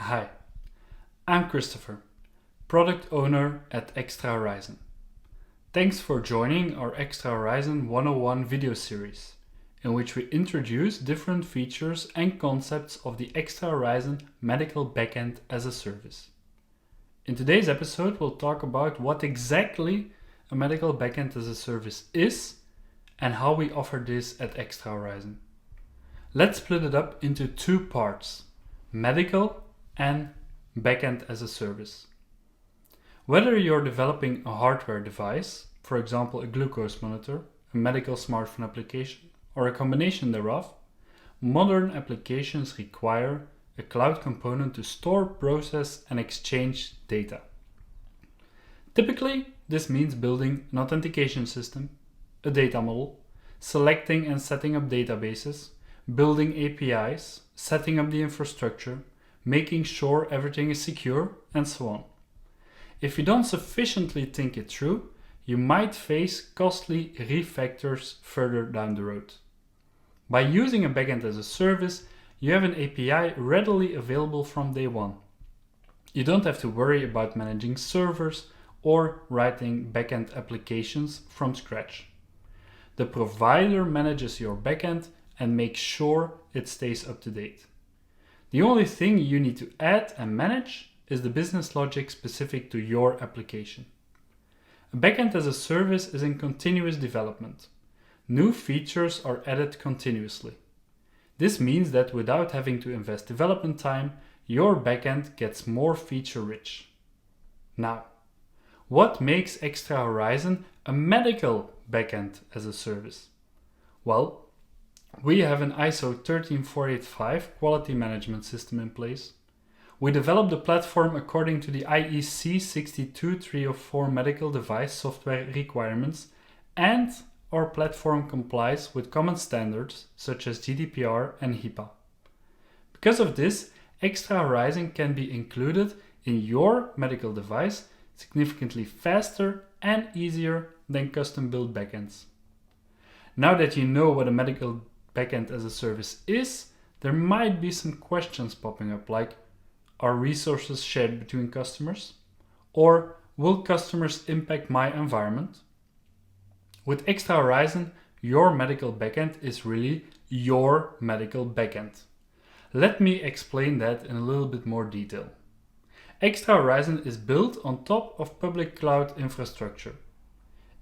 Hi, I'm Christopher, Product Owner at Extra Horizon. Thanks for joining our Extra Horizon 101 video series, in which we introduce different features and concepts of the Extra Horizon Medical Backend-as-a-Service. In today's episode, we'll talk about what exactly a Medical Backend-as-a-Service is and how we offer this at Extra Horizon. Let's split it up into two parts, medical and Backend-as-a-Service. Whether you're developing a hardware device, for example a glucose monitor, a medical smartphone application, or a combination thereof, modern applications require a cloud component to store, process, and exchange data. Typically, this means building an authentication system, a data model, selecting and setting up databases, building APIs, setting up the infrastructure, making sure everything is secure, and so on. If you don't sufficiently think it through, you might face costly refactors further down the road. By using a backend as a service, you have an API readily available from day one. You don't have to worry about managing servers or writing backend applications from scratch. The provider manages your backend and makes sure it stays up to date. The only thing you need to add and manage is the business logic specific to your application. A backend as a service is in continuous development. New features are added continuously. This means that without having to invest development time, your backend gets more feature-rich. Now, what makes Extra Horizon a medical backend as a service? Well, we have an ISO 13485 quality management system in place. We developed the platform according to the IEC 62304 medical device software requirements, and our platform complies with common standards such as GDPR and HIPAA. Because of this, Extra Horizon can be included in your medical device significantly faster and easier than custom-built backends. Now that you know what a medical backend as a service is, there might be some questions popping up like, are resources shared between customers? Or will customers impact my environment? With Extra Horizon, your medical backend is really your medical backend. Let me explain that in a little bit more detail. Extra Horizon is built on top of public cloud infrastructure.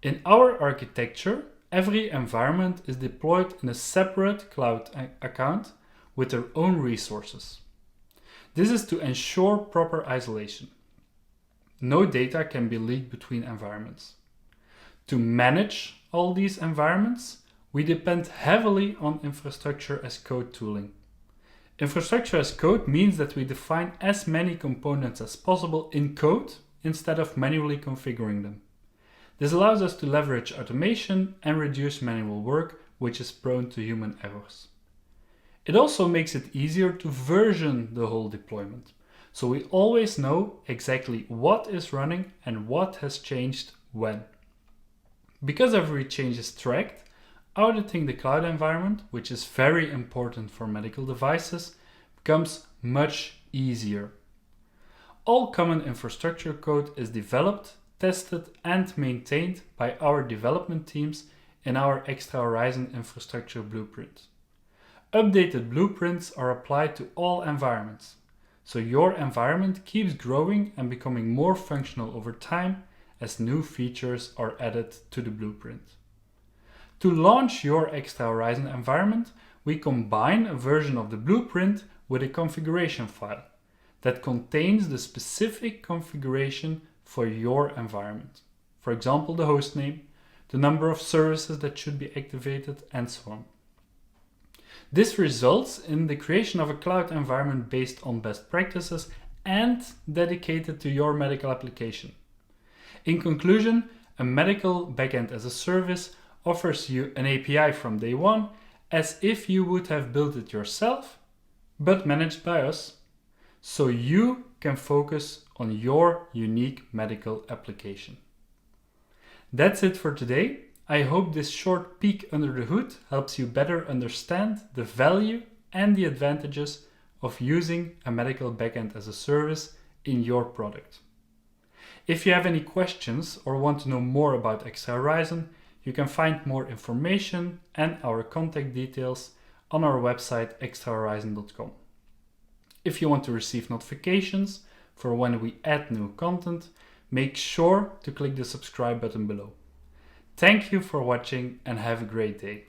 In our architecture, every environment is deployed in a separate cloud account with their own resources. This is to ensure proper isolation. No data can be leaked between environments. To manage all these environments, we depend heavily on infrastructure as code tooling. Infrastructure as code means that we define as many components as possible in code instead of manually configuring them. This allows us to leverage automation and reduce manual work, which is prone to human errors. It also makes it easier to version the whole deployment, so we always know exactly what is running and what has changed when. Because every change is tracked, auditing the cloud environment, which is very important for medical devices, becomes much easier. All common infrastructure code is developed, tested and maintained by our development teams in our Extra Horizon infrastructure blueprint. Updated blueprints are applied to all environments, so your environment keeps growing and becoming more functional over time as new features are added to the blueprint. To launch your Extra Horizon environment, we combine a version of the blueprint with a configuration file that contains the specific configuration for your environment. For example, the host name, the number of services that should be activated, and so on. This results in the creation of a cloud environment based on best practices and dedicated to your medical application. In conclusion, a medical backend as a service offers you an API from day one as if you would have built it yourself, but managed by us, so you can focus on your unique medical application. That's it for today. I hope this short peek under the hood helps you better understand the value and the advantages of using a medical backend as a service in your product. If you have any questions or want to know more about Extra Horizon, you can find more information and our contact details on our website extrahorizon.com. If you want to receive notifications for when we add new content, make sure to click the subscribe button below. Thank you for watching and have a great day.